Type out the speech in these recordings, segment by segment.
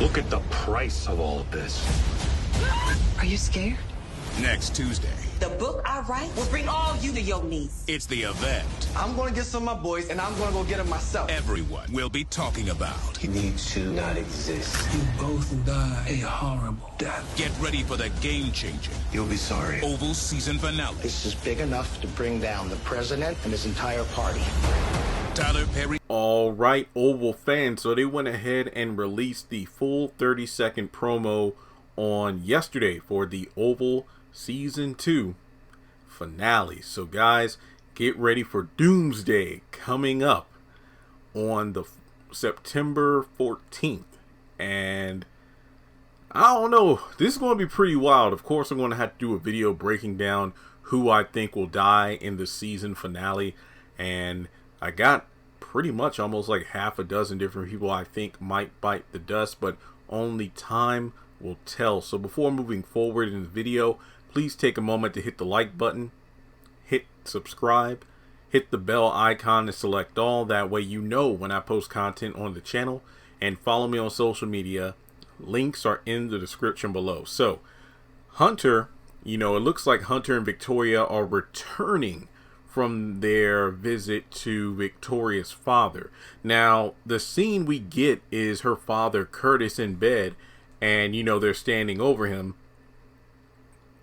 Look at the price of all of this. Are you scared? Next Tuesday, The book I write will bring all you to your knees. it's the event I'm going to get some of my boys, and I'm going to go get them myself. everyone will be talking about. You need to not exist. You both die a horrible death. Get ready for the game-changing You'll be sorry. Oval season finale. This is big enough to bring down the president and his entire party. Tyler Perry. All right, Oval fans, so they went ahead and released the full 30-second promo on yesterday for the Oval Season 2 finale. So guys, get ready for Doomsday coming up on the September 14th. And I don't know, this is going to be pretty wild. Of course, I'm going to have to do a video breaking down who I think will die in the season finale. And I got pretty much almost like half a dozen different people I think might bite the dust, but only time will tell. So before moving forward in the video, please take a moment to hit the like button, hit subscribe, hit the bell icon to select all. That way you know when I post content on the channel, and follow me on social media. Links are in the description below. So Hunter, it looks like Hunter and Victoria are returning from their visit to Victoria's father. Now, the scene we get is her father, Curtis, in bed, and, they're standing over him.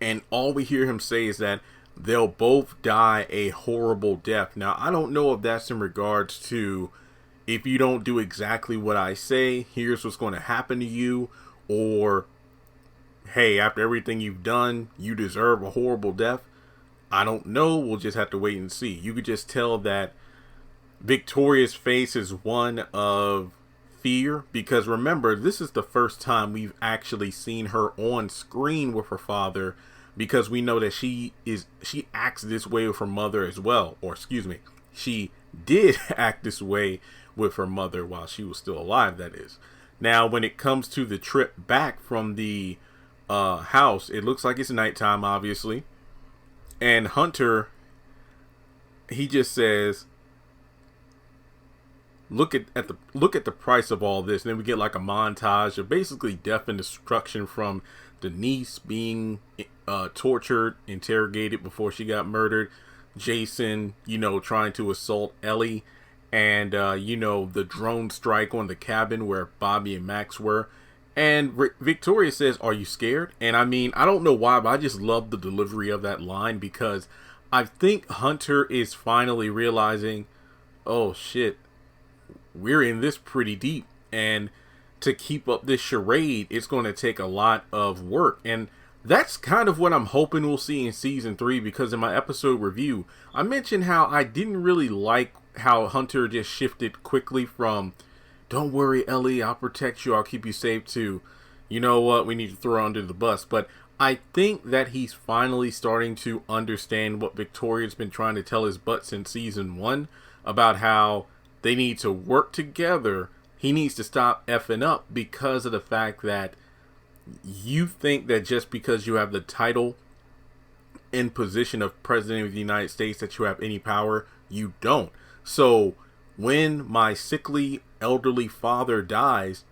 And all we hear him say is that they'll both die a horrible death. Now, I don't know if that's in regards to, if you don't do exactly what I say, here's what's going to happen to you. Or, hey, after everything you've done, you deserve a horrible death. I don't know. We'll just have to wait and see. You could just tell that Victoria's face is one of fear, because remember, this is the first time we've actually seen her on screen with her father, because we know that she acts this way with her mother as well. Or excuse me, she did act this way with her mother while she was still alive, that is. Now, when it comes to the trip back from the house, it looks like it's nighttime, obviously. And Hunter, he just says, look at the price of all this. And then we get like a montage of basically death and destruction, from Denise being tortured, interrogated before she got murdered, Jason, trying to assault Ellie, and the drone strike on the cabin where Bobby and Max were. And Victoria says, "Are you scared?" And I mean, I don't know why, but I just love the delivery of that line, because I think Hunter is finally realizing, oh shit, we're in this pretty deep. And to keep up this charade, it's going to take a lot of work. And that's kind of what I'm hoping we'll see in season 3, because in my episode review, I mentioned how I didn't really like how Hunter just shifted quickly from, "Don't worry, Ellie, I'll protect you, I'll keep you safe," to, "You know what, we need to throw her under the bus." But I think that he's finally starting to understand what Victoria's been trying to tell his butt since season 1, about how they need to work together. He needs to stop effing up, because of the fact that you think that just because you have the title and position of President of the United States that you have any power. You don't. So when my sickly elderly father dies,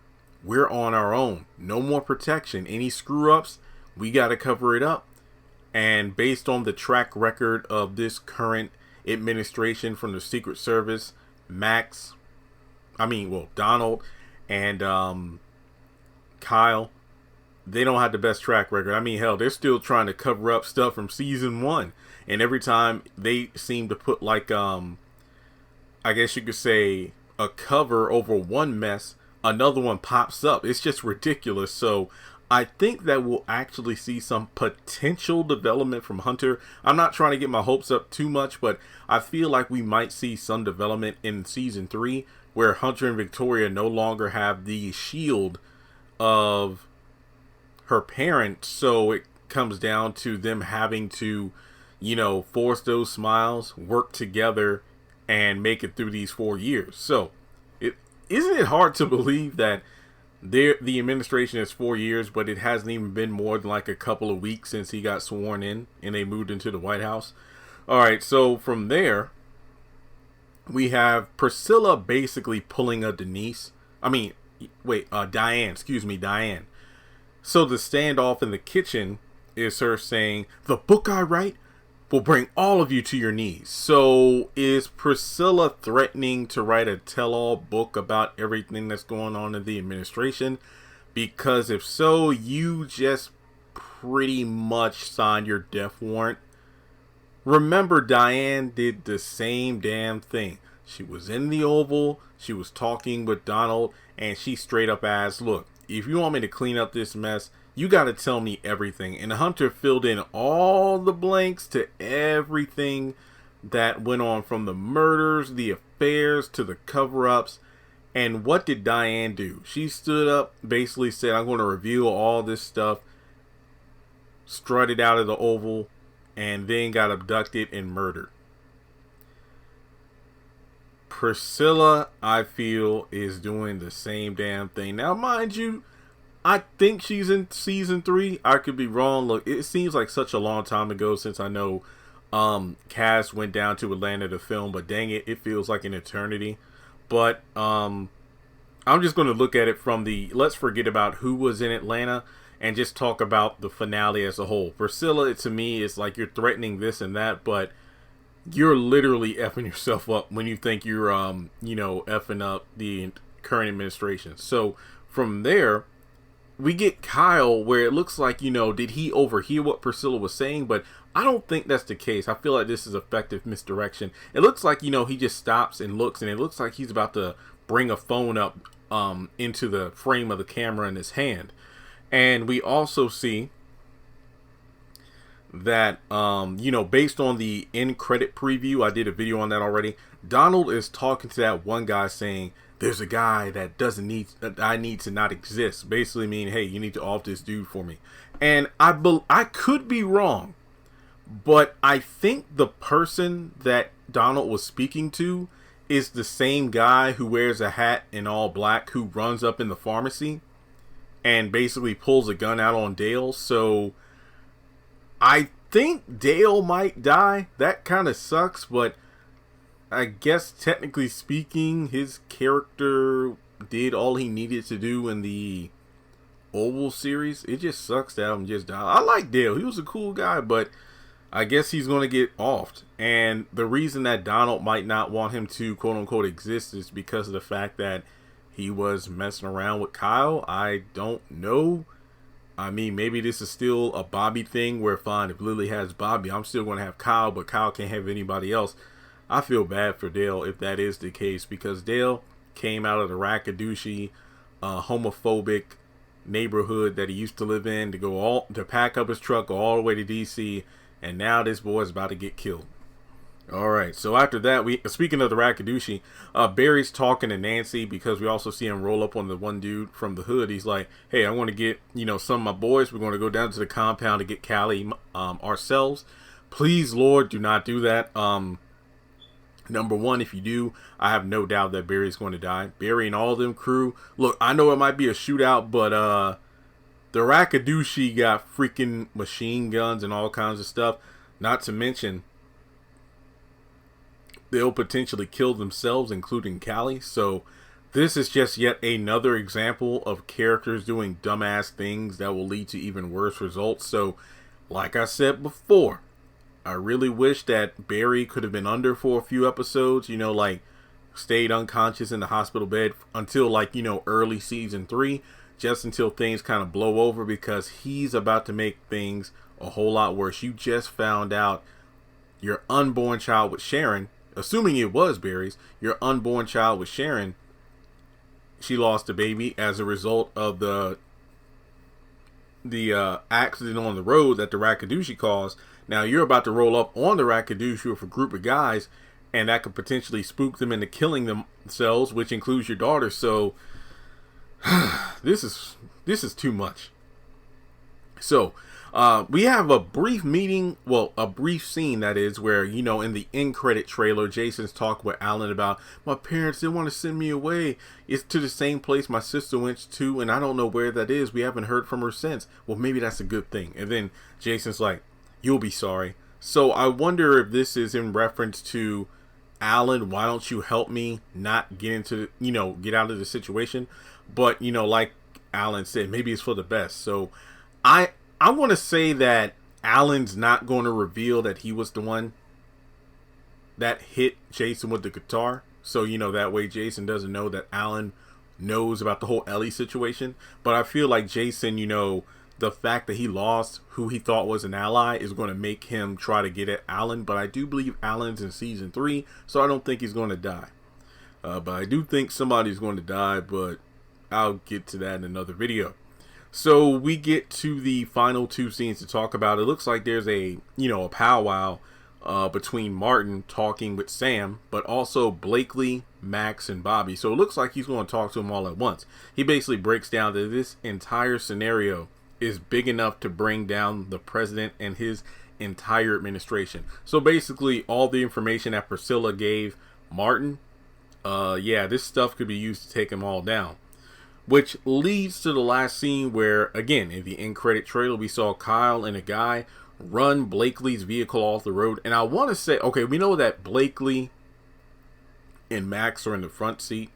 we're on our own. No more protection. Any screw ups, we got to cover it up. And based on the track record of this current administration from the Secret Service, Donald and Kyle, they don't have the best track record. I mean, hell, they're still trying to cover up stuff from season 1. And every time they seem to put like, I guess you could say, a cover over one mess, another one pops up. It's just ridiculous. So I think that we'll actually see some potential development from Hunter. I'm not trying to get my hopes up too much, but I feel like we might see some development in season 3, where Hunter and Victoria no longer have the shield of her parents. So it comes down to them having to, force those smiles, work together, and make it through these 4 years. So isn't it hard to believe that the administration is 4 years, but it hasn't even been more than like a couple of weeks since he got sworn in and they moved into the White House? All right, so from there, we have Priscilla basically pulling a Denise. I mean, Diane, excuse me, Diane. So the standoff in the kitchen is her saying, the book I write will bring all of you to your knees. So is Priscilla threatening to write a tell-all book about everything that's going on in the administration? Because if so, you just pretty much signed your death warrant. Remember, Diane did the same damn thing. She was in the Oval, she was talking with Donald, and she straight up asked, look, if you want me to clean up this mess, you got to tell me everything. And Hunter filled in all the blanks to everything that went on, from the murders, the affairs, to the cover-ups. And what did Diane do? She stood up, basically said, I'm going to reveal all this stuff, strutted out of the Oval, and then got abducted and murdered. Priscilla, I feel, is doing the same damn thing. Now, mind you, I think she's in season 3. I could be wrong. Look, it seems like such a long time ago since I know Cass went down to Atlanta to film, but dang it, it feels like an eternity. But I'm just going to look at it from the, let's forget about who was in Atlanta and just talk about the finale as a whole. Priscilla, to me, is like you're threatening this and that, but you're literally effing yourself up when you think you're, effing up the current administration. So from there, we get Kyle, where it looks like, did he overhear what Priscilla was saying? But I don't think that's the case. I feel like this is effective misdirection. It looks like, he just stops and looks, and it looks like he's about to bring a phone up into the frame of the camera in his hand. And we also see that, based on the end credit preview, I did a video on that already. Donald is talking to that one guy saying, there's a guy that I need to not exist. Basically mean, hey, you need to off this dude for me. And I could be wrong, but I think the person that Donald was speaking to is the same guy who wears a hat in all black, who runs up in the pharmacy and basically pulls a gun out on Dale. So I think Dale might die. That kind of sucks, but I guess technically speaking, his character did all he needed to do in the Oval series. It just sucks to have him just die. I like Dale. He was a cool guy, but I guess he's going to get offed. And the reason that Donald might not want him to quote-unquote exist is because of the fact that he was messing around with Kyle. I don't know. I mean, maybe this is still a Bobby thing where, fine, if Lily has Bobby, I'm still going to have Kyle, but Kyle can't have anybody else. I feel bad for Dale if that is the case, because Dale came out of the Rackadooshie, homophobic neighborhood that he used to live in to pack up his truck, go all the way to DC, and now this boy's about to get killed. All right, so after that, speaking of the Rackadooshie, Barry's talking to Nancy, because we also see him roll up on the one dude from the hood. He's like, hey, I want to get, some of my boys. We're going to go down to the compound to get Callie ourselves. Please, Lord, do not do that. Number one, if you do, I have no doubt that Barry's going to die. Barry and all of them crew. Look, I know it might be a shootout, but the Rackadooshie got freaking machine guns and all kinds of stuff. Not to mention, they'll potentially kill themselves, including Callie. So this is just yet another example of characters doing dumbass things that will lead to even worse results. So, like I said before, I really wish that Barry could have been under for a few episodes, like stayed unconscious in the hospital bed until early season 3, just until things kind of blow over, because he's about to make things a whole lot worse. You just found out your unborn child with Sharon, assuming it was Barry's, your unborn child with Sharon, she lost a baby as a result of the accident on the road that the Rackadooshie caused. Now you're about to roll up on the Rackadooshie with a group of guys, and that could potentially spook them into killing themselves, which includes your daughter. So this is too much. So we have a brief meeting, a brief scene, that is, where, in the end credit trailer, Jason's talking with Alan about, my parents didn't want to send me away. It's to the same place my sister went to, and I don't know where that is. We haven't heard from her since. Well, maybe that's a good thing. And then Jason's like, you'll be sorry. So I wonder if this is in reference to Alan, why don't you help me not get into, get out of the situation? But, you know, like Alan said, maybe it's for the best. So I want to say that Alan's not going to reveal that he was the one that hit Jason with the guitar. So, you know, that way Jason doesn't know that Alan knows about the whole Ellie situation. But I feel like Jason, you know, the fact that he lost who he thought was an ally is going to make him try to get at Alan. But I do believe Alan's in season 3, so I don't think he's going to die. But I do think somebody's going to die, but I'll get to that in another video. So we get to the final 2 scenes to talk about. It looks like there's a, you know, a powwow between Martin talking with Sam, but also Blakely, Max, and Bobby. So it looks like he's going to talk to them all at once. He basically breaks down that this entire scenario is big enough to bring down the president and his entire administration. So basically all the information that Priscilla gave Martin, yeah, this stuff could be used to take them all down. Which leads to the last scene where, again, in the end credit trailer, we saw Kyle and a guy run Blakely's vehicle off the road. And I want to say, okay, we know that Blakely and Max are in the front seat.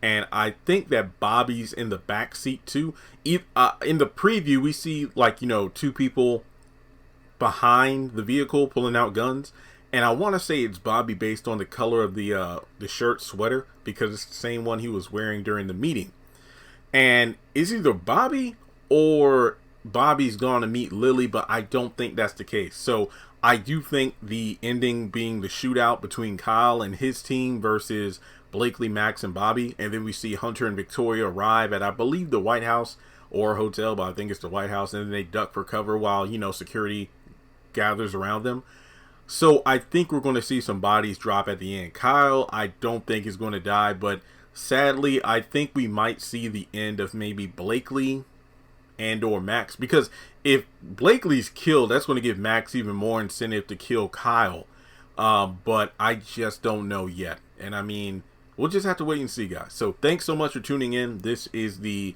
And I think that Bobby's in the back seat too. In the preview, we see, like, you know, 2 people behind the vehicle pulling out guns. And I want to say it's Bobby based on the color of the shirt sweater, because it's the same one he was wearing during the meeting. And it's either Bobby or Bobby's gone to meet Lily, but I don't think that's the case. So I do think the ending being the shootout between Kyle and his team versus Blakely, Max, and Bobby. And then we see Hunter and Victoria arrive at, I believe, the White House or hotel, but I think it's the White House. And then they duck for cover while, you know, security gathers around them. So I think we're going to see some bodies drop at the end. Kyle, I don't think is going to die, but sadly, I think we might see the end of maybe Blakely and or Max, because if Blakely's killed, that's going to give Max even more incentive to kill Kyle. But I just don't know yet. And I mean, we'll just have to wait and see, guys. So thanks so much for tuning in. This is the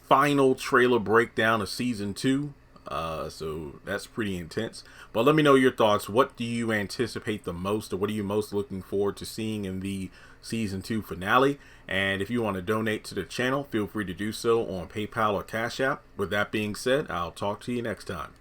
final trailer breakdown of season 2. So that's pretty intense. But let me know your thoughts. What do you anticipate the most, or what are you most looking forward to seeing in the season 2 finale? And if you want to donate to the channel, feel free to do so on PayPal or Cash App. With that being said, I'll talk to you next time.